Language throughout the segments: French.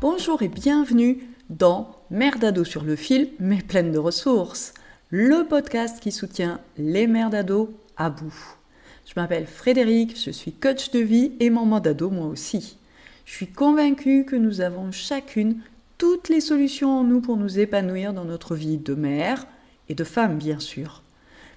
Bonjour et bienvenue dans Mère d'ado sur le fil, mais pleine de ressources, le podcast qui soutient les mères d'ado à bout. Je m'appelle Frédéric, je suis coach de vie et maman d'ado moi aussi. Je suis convaincue que nous avons chacune toutes les solutions en nous pour nous épanouir dans notre vie de mère et de femme bien sûr.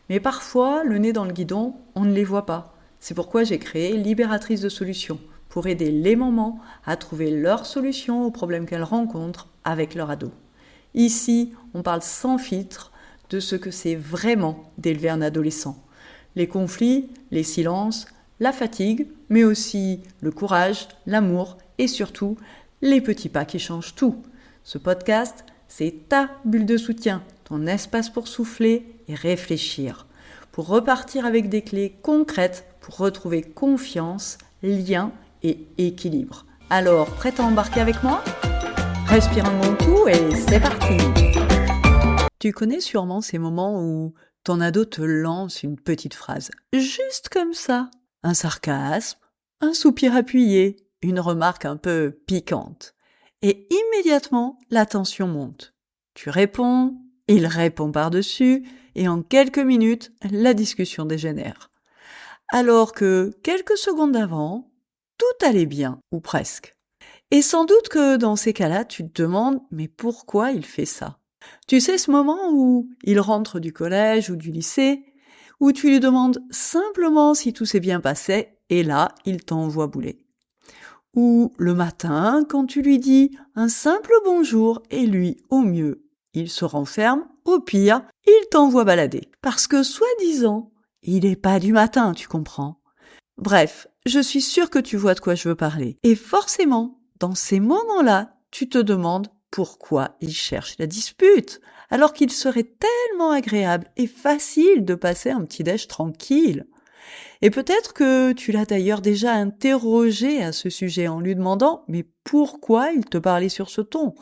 Mais parfois, le nez dans le guidon, on ne les voit pas. C'est pourquoi j'ai créé Libératrice de solutions, pour aider les mamans à trouver leurs solutions aux problèmes qu'elles rencontrent avec leur ado. Ici, on parle sans filtre de ce que c'est vraiment d'élever un adolescent. Les conflits, les silences, la fatigue, mais aussi le courage, l'amour et surtout les petits pas qui changent tout. Ce podcast, c'est ta bulle de soutien, ton espace pour souffler et réfléchir, pour repartir avec des clés concrètes pour retrouver confiance, lien et équilibre. Alors, prête à embarquer avec moi ? Respire un bon coup et c'est parti ! Tu connais sûrement ces moments où ton ado te lance une petite phrase, juste comme ça. Un sarcasme, un soupir appuyé, une remarque un peu piquante. Et immédiatement, la tension monte. Tu réponds, il répond par-dessus, et en quelques minutes, la discussion dégénère. Alors que quelques secondes avant, tout allait bien, ou presque. Et sans doute que dans ces cas-là, tu te demandes, mais pourquoi il fait ça ? Tu sais ce moment où il rentre du collège ou du lycée, où tu lui demandes simplement si tout s'est bien passé, et là, il t'envoie bouler. Ou le matin, quand tu lui dis un simple bonjour, et lui, au mieux, il se renferme, au pire, il t'envoie balader. Parce que, soi-disant, il n'est pas du matin, tu comprends ? Bref, je suis sûre que tu vois de quoi je veux parler. Et forcément, dans ces moments-là, tu te demandes pourquoi il cherche la dispute, alors qu'il serait tellement agréable et facile de passer un petit déj tranquille. Et peut-être que tu l'as d'ailleurs déjà interrogé à ce sujet en lui demandant mais pourquoi il te parlait sur ce ton,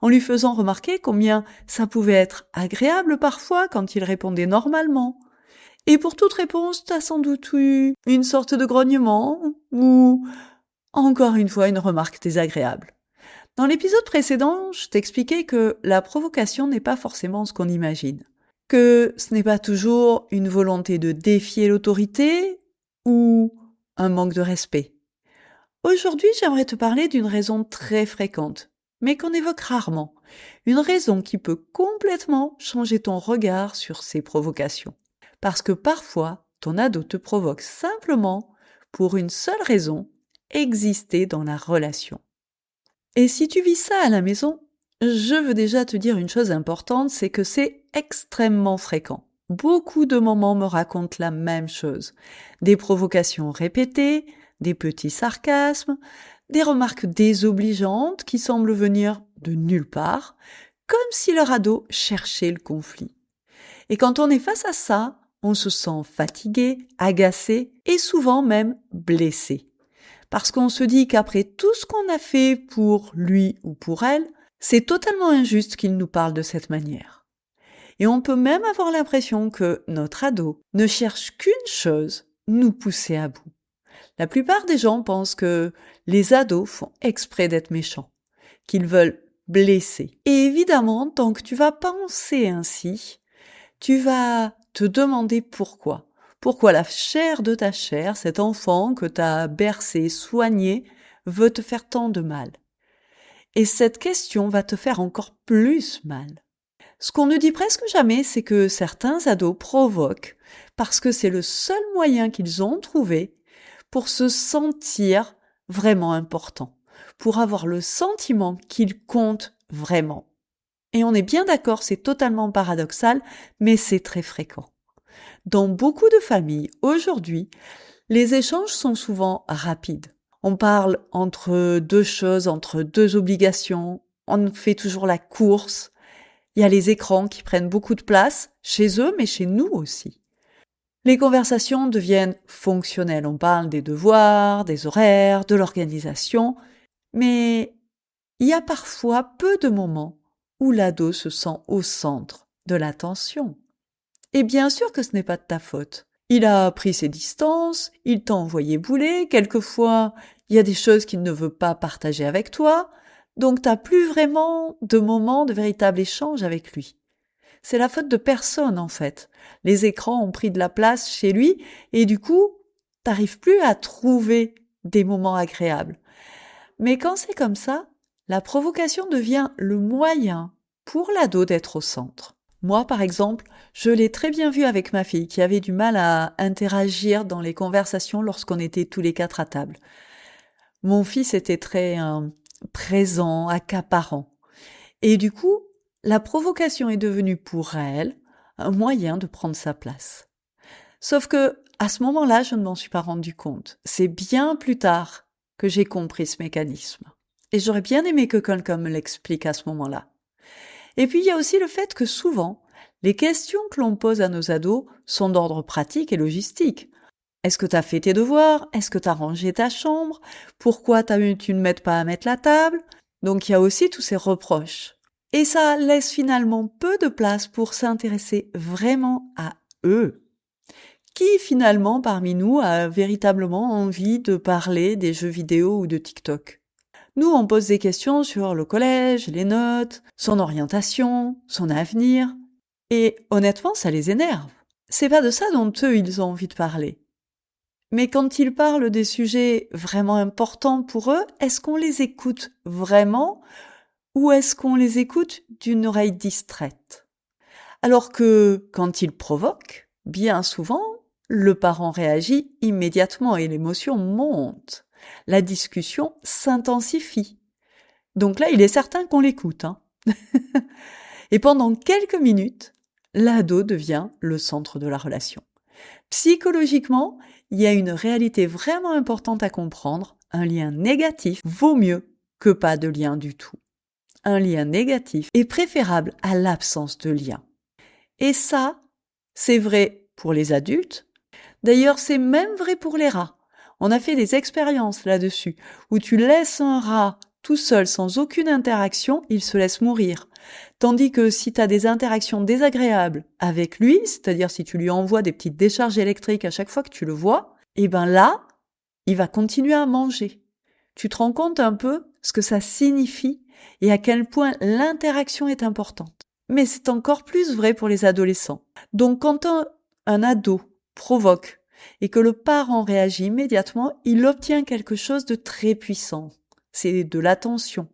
en lui faisant remarquer combien ça pouvait être agréable parfois quand il répondait normalement. Et pour toute réponse, t'as sans doute eu une sorte de grognement ou, encore une fois, une remarque désagréable. Dans l'épisode précédent, je t'expliquais que la provocation n'est pas forcément ce qu'on imagine. Que ce n'est pas toujours une volonté de défier l'autorité ou un manque de respect. Aujourd'hui, j'aimerais te parler d'une raison très fréquente, mais qu'on évoque rarement. Une raison qui peut complètement changer ton regard sur ces provocations. Parce que parfois, ton ado te provoque simplement pour une seule raison, exister dans la relation. Et si tu vis ça à la maison, je veux déjà te dire une chose importante, c'est que c'est extrêmement fréquent. Beaucoup de mamans me racontent la même chose. Des provocations répétées, des petits sarcasmes, des remarques désobligeantes qui semblent venir de nulle part, comme si leur ado cherchait le conflit. Et quand on est face à ça, on se sent fatigué, agacé et souvent même blessé. Parce qu'on se dit qu'après tout ce qu'on a fait pour lui ou pour elle, c'est totalement injuste qu'il nous parle de cette manière. Et on peut même avoir l'impression que notre ado ne cherche qu'une chose, nous pousser à bout. La plupart des gens pensent que les ados font exprès d'être méchants, qu'ils veulent blesser. Et évidemment, tant que tu vas penser ainsi, tu vas te demander pourquoi. Pourquoi la chair de ta chair, cet enfant que t'as bercé, soigné, veut te faire tant de mal. Et cette question va te faire encore plus mal. Ce qu'on ne dit presque jamais, c'est que certains ados provoquent parce que c'est le seul moyen qu'ils ont trouvé pour se sentir vraiment important, pour avoir le sentiment qu'ils comptent vraiment. Et on est bien d'accord, c'est totalement paradoxal, mais c'est très fréquent. Dans beaucoup de familles, aujourd'hui, les échanges sont souvent rapides. On parle entre deux choses, entre deux obligations, on fait toujours la course. Il y a les écrans qui prennent beaucoup de place, chez eux, mais chez nous aussi. Les conversations deviennent fonctionnelles. On parle des devoirs, des horaires, de l'organisation, mais il y a parfois peu de moments où l'ado se sent au centre de l'attention. Et bien sûr que ce n'est pas de ta faute. Il a pris ses distances, il t'a envoyé bouler, quelquefois il y a des choses qu'il ne veut pas partager avec toi, Donc t'as plus vraiment de moment de véritable échange avec lui. C'est la faute de personne en fait. Les écrans ont pris de la place chez lui et du coup, t'arrives plus à trouver des moments agréables. Mais quand c'est comme ça, la provocation devient le moyen pour l'ado d'être au centre. Moi, par exemple, je l'ai très bien vu avec ma fille qui avait du mal à interagir dans les conversations lorsqu'on était tous les quatre à table. Mon fils était très présent, accaparant. Et du coup, la provocation est devenue pour elle un moyen de prendre sa place. Sauf que, à ce moment-là, je ne m'en suis pas rendu compte. C'est bien plus tard que j'ai compris ce mécanisme. Et j'aurais bien aimé que quelqu'un me l'explique à ce moment-là. Et puis, il y a aussi le fait que souvent, les questions que l'on pose à nos ados sont d'ordre pratique et logistique. Est-ce que tu as fait tes devoirs? Est-ce que tu as rangé ta chambre? Pourquoi tu ne m'aides pas à mettre la table? Donc, il y a aussi tous ces reproches. Et ça laisse finalement peu de place pour s'intéresser vraiment à eux. Qui finalement parmi nous a véritablement envie de parler des jeux vidéo ou de TikTok? Nous, on pose des questions sur le collège, les notes, son orientation, son avenir. Et honnêtement, ça les énerve. C'est pas de ça dont eux, ils ont envie de parler. Mais quand ils parlent des sujets vraiment importants pour eux, est-ce qu'on les écoute vraiment ou est-ce qu'on les écoute d'une oreille distraite? Alors que quand ils provoquent, bien souvent, le parent réagit immédiatement et l'émotion monte. La discussion s'intensifie. Donc là, il est certain qu'on l'écoute. Et pendant quelques minutes, l'ado devient le centre de la relation. Psychologiquement, il y a une réalité vraiment importante à comprendre. Un lien négatif vaut mieux que pas de lien du tout. Un lien négatif est préférable à l'absence de lien. Et ça, c'est vrai pour les adultes. D'ailleurs, c'est même vrai pour les rats. On a fait des expériences là-dessus, où tu laisses un rat tout seul sans aucune interaction, il se laisse mourir. Tandis que si tu as des interactions désagréables avec lui, c'est-à-dire si tu lui envoies des petites décharges électriques à chaque fois que tu le vois, et ben là, il va continuer à manger. Tu te rends compte un peu ce que ça signifie et à quel point l'interaction est importante. Mais c'est encore plus vrai pour les adolescents. Donc quand un ado provoque et que le parent réagit immédiatement, il obtient quelque chose de très puissant. C'est de l'attention.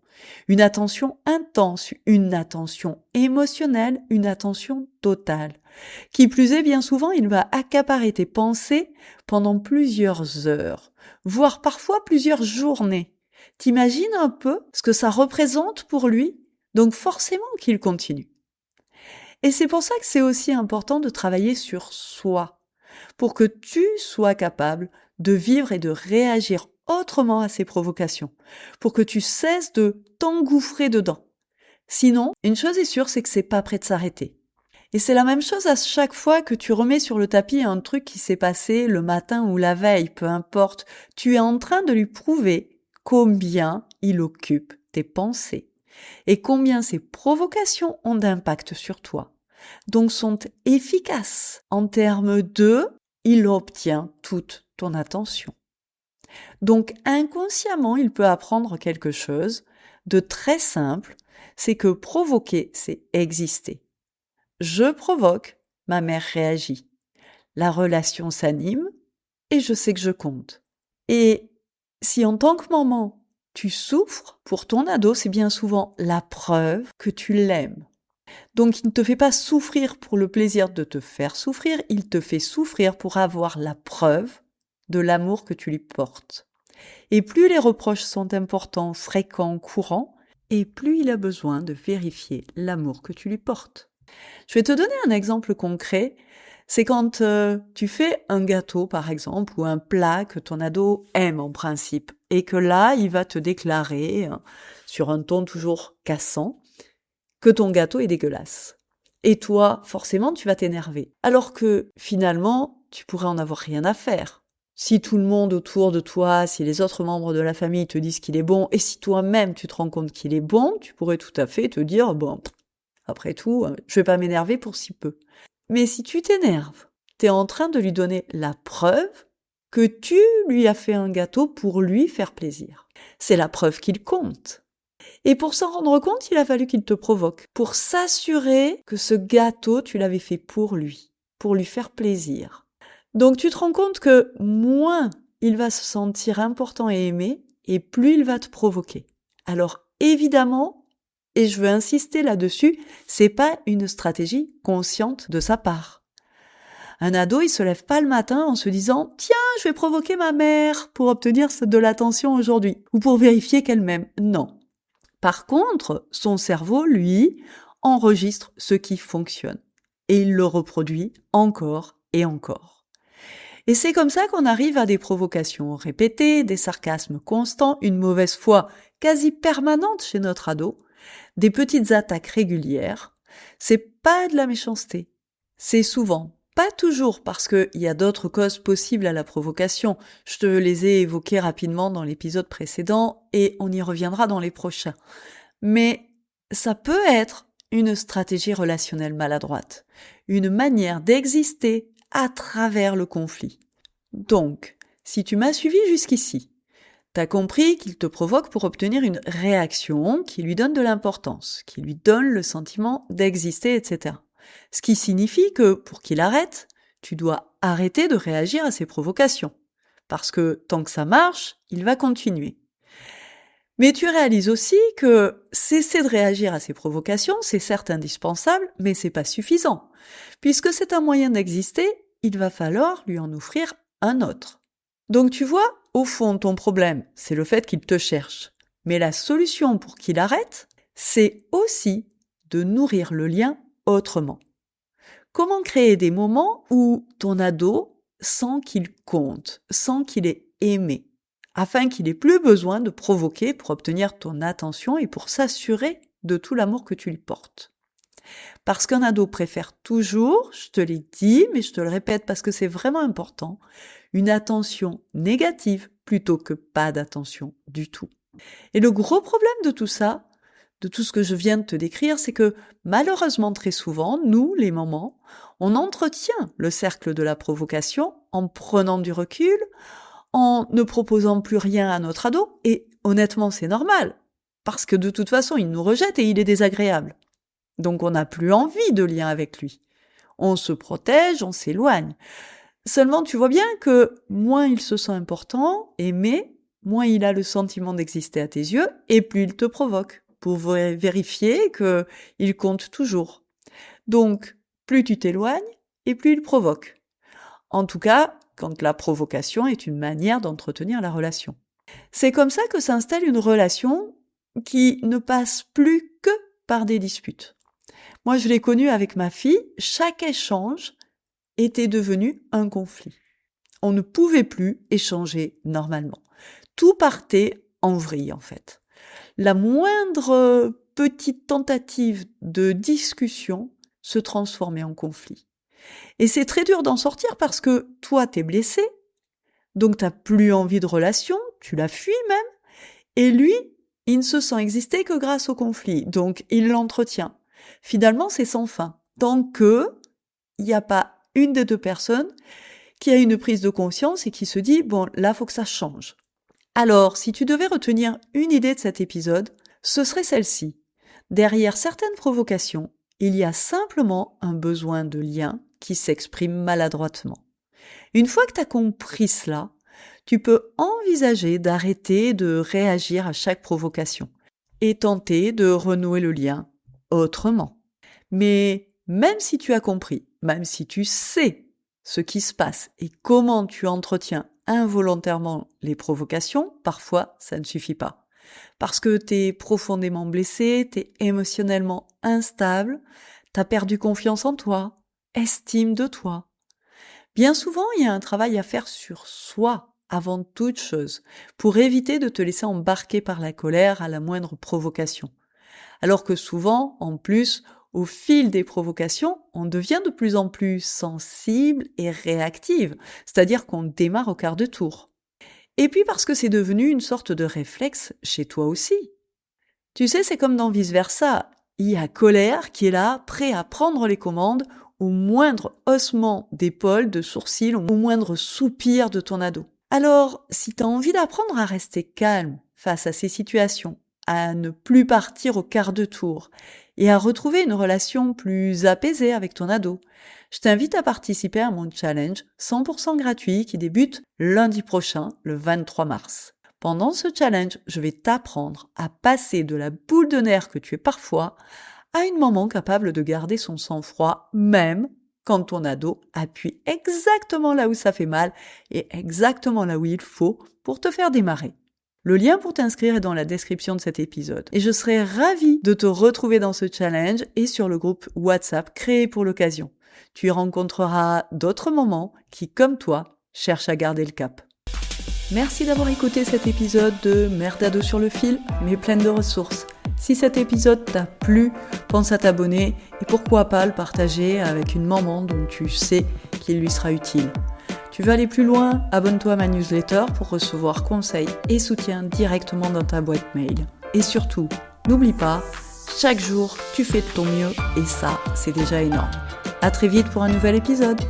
Une attention intense, une attention émotionnelle, une attention totale. Qui plus est, bien souvent, il va accaparer tes pensées pendant plusieurs heures, voire parfois plusieurs journées. T'imagines un peu ce que ça représente pour lui? Donc forcément qu'il continue. Et c'est pour ça que c'est aussi important de travailler sur soi, pour que tu sois capable de vivre et de réagir autrement à ces provocations, pour que tu cesses de t'engouffrer dedans. Sinon, une chose est sûre, c'est que c'est pas prêt de s'arrêter. Et c'est la même chose à chaque fois que tu remets sur le tapis un truc qui s'est passé le matin ou la veille, peu importe. Tu es en train de lui prouver combien il occupe tes pensées et combien ces provocations ont d'impact sur toi. Donc sont efficaces en termes de il obtient toute ton attention. Donc inconsciemment, il peut apprendre quelque chose de très simple, c'est que provoquer, c'est exister. Je provoque, ma mère réagit. La relation s'anime et je sais que je compte. Et si en tant que maman, tu souffres, pour ton ado, c'est bien souvent la preuve que tu l'aimes. Donc il ne te fait pas souffrir pour le plaisir de te faire souffrir, il te fait souffrir pour avoir la preuve de l'amour que tu lui portes. Et plus les reproches sont importants, fréquents, courants, et plus il a besoin de vérifier l'amour que tu lui portes. Je vais te donner un exemple concret. C'est quand tu fais un gâteau, par exemple, ou un plat que ton ado aime en principe, et que là, il va te déclarer, sur un ton toujours cassant, que ton gâteau est dégueulasse. Et toi, forcément, tu vas t'énerver. Alors que, finalement, tu pourrais en avoir rien à faire. Si tout le monde autour de toi, si les autres membres de la famille te disent qu'il est bon, et si toi-même tu te rends compte qu'il est bon, tu pourrais tout à fait te dire, bon, après tout, je vais pas m'énerver pour si peu. Mais si tu t'énerves, t'es en train de lui donner la preuve que tu lui as fait un gâteau pour lui faire plaisir. C'est la preuve qu'il compte. Et pour s'en rendre compte, il a fallu qu'il te provoque, pour s'assurer que ce gâteau, tu l'avais fait pour lui faire plaisir. Donc tu te rends compte que moins il va se sentir important et aimé, et plus il va te provoquer. Alors évidemment, et je veux insister là-dessus, c'est pas une stratégie consciente de sa part. Un ado, il se lève pas le matin en se disant « Tiens, je vais provoquer ma mère pour obtenir de l'attention aujourd'hui » ou pour vérifier qu'elle m'aime. Non. Par contre, son cerveau, lui, enregistre ce qui fonctionne et il le reproduit encore et encore. Et c'est comme ça qu'on arrive à des provocations répétées, des sarcasmes constants, une mauvaise foi quasi permanente chez notre ado, des petites attaques régulières. C'est pas de la méchanceté. C'est souvent, pas toujours, parce qu'il y a d'autres causes possibles à la provocation. Je te les ai évoquées rapidement dans l'épisode précédent et on y reviendra dans les prochains. Mais ça peut être une stratégie relationnelle maladroite, une manière d'exister à travers le conflit. Donc, si tu m'as suivi jusqu'ici, t'as compris qu'il te provoque pour obtenir une réaction qui lui donne de l'importance, qui lui donne le sentiment d'exister, etc. Ce qui signifie que, pour qu'il arrête, tu dois arrêter de réagir à ses provocations. Parce que tant que ça marche, il va continuer. Mais tu réalises aussi que cesser de réagir à ces provocations, c'est certes indispensable, mais c'est pas suffisant. Puisque c'est un moyen d'exister, il va falloir lui en offrir un autre. Donc tu vois, au fond, ton problème, c'est le fait qu'il te cherche. Mais la solution pour qu'il arrête, c'est aussi de nourrir le lien autrement. Comment créer des moments où ton ado sent qu'il compte, sent qu'il est aimé, afin qu'il n'ait plus besoin de provoquer pour obtenir ton attention et pour s'assurer de tout l'amour que tu lui portes. Parce qu'un ado préfère toujours, je te l'ai dit, mais je te le répète parce que c'est vraiment important, une attention négative plutôt que pas d'attention du tout. Et le gros problème de tout ça, de tout ce que je viens de te décrire, c'est que malheureusement très souvent, nous, les mamans, on entretient le cercle de la provocation en prenant du recul, en ne proposant plus rien à notre ado, et honnêtement c'est normal, parce que de toute façon il nous rejette et il est désagréable. Donc on n'a plus envie de lien avec lui. On se protège, on s'éloigne. Seulement tu vois bien que moins il se sent important, aimé, moins il a le sentiment d'exister à tes yeux, et plus il te provoque, pour vérifier qu'il compte toujours. Donc plus tu t'éloignes, et plus il provoque. En tout cas, quand la provocation est une manière d'entretenir la relation. C'est comme ça que s'installe une relation qui ne passe plus que par des disputes. Moi, je l'ai connu avec ma fille, chaque échange était devenu un conflit. On ne pouvait plus échanger normalement. Tout partait en vrille, en fait. La moindre petite tentative de discussion se transformait en conflit. Et c'est très dur d'en sortir parce que toi, t'es blessé, donc t'as plus envie de relation, tu la fuis même, et lui, il ne se sent exister que grâce au conflit, donc il l'entretient. Finalement, c'est sans fin, tant que il n'y a pas une des deux personnes qui a une prise de conscience et qui se dit « bon, là, faut que ça change ». Alors, si tu devais retenir une idée de cet épisode, ce serait celle-ci. Derrière certaines provocations, il y a simplement un besoin de lien qui s'exprime maladroitement. Une fois que tu as compris cela, tu peux envisager d'arrêter de réagir à chaque provocation et tenter de renouer le lien autrement. Mais même si tu as compris, même si tu sais ce qui se passe et comment tu entretiens involontairement les provocations, parfois ça ne suffit pas. Parce que t'es profondément blessé, t'es émotionnellement instable, t'as perdu confiance en toi, estime de toi. Bien souvent, il y a un travail à faire sur soi avant toute chose, pour éviter de te laisser embarquer par la colère à la moindre provocation. Alors que souvent, en plus, au fil des provocations, on devient de plus en plus sensible et réactive, c'est-à-dire qu'on démarre au quart de tour. Et puis parce que c'est devenu une sorte de réflexe chez toi aussi. Tu sais, c'est comme dans vice-versa. Il y a colère qui est là, prêt à prendre les commandes au moindre haussement d'épaule, de sourcils, au moindre soupir de ton ado. Alors, si tu as envie d'apprendre à rester calme face à ces situations, à ne plus partir au quart de tour et à retrouver une relation plus apaisée avec ton ado. Je t'invite à participer à mon challenge 100% gratuit qui débute lundi prochain, le 23 mars. Pendant ce challenge, je vais t'apprendre à passer de la boule de nerfs que tu es parfois à une maman capable de garder son sang-froid même quand ton ado appuie exactement là où ça fait mal et exactement là où il faut pour te faire démarrer. Le lien pour t'inscrire est dans la description de cet épisode. Et je serai ravie de te retrouver dans ce challenge et sur le groupe WhatsApp créé pour l'occasion. Tu y rencontreras d'autres mamans qui, comme toi, cherchent à garder le cap. Merci d'avoir écouté cet épisode de Mère d'ado sur le fil, mais pleine de ressources. Si cet épisode t'a plu, pense à t'abonner et pourquoi pas le partager avec une maman dont tu sais qu'il lui sera utile. Tu veux aller plus loin? Abonne-toi à ma newsletter pour recevoir conseils et soutien directement dans ta boîte mail. Et surtout, n'oublie pas, chaque jour, tu fais de ton mieux et ça, c'est déjà énorme. À très vite pour un nouvel épisode.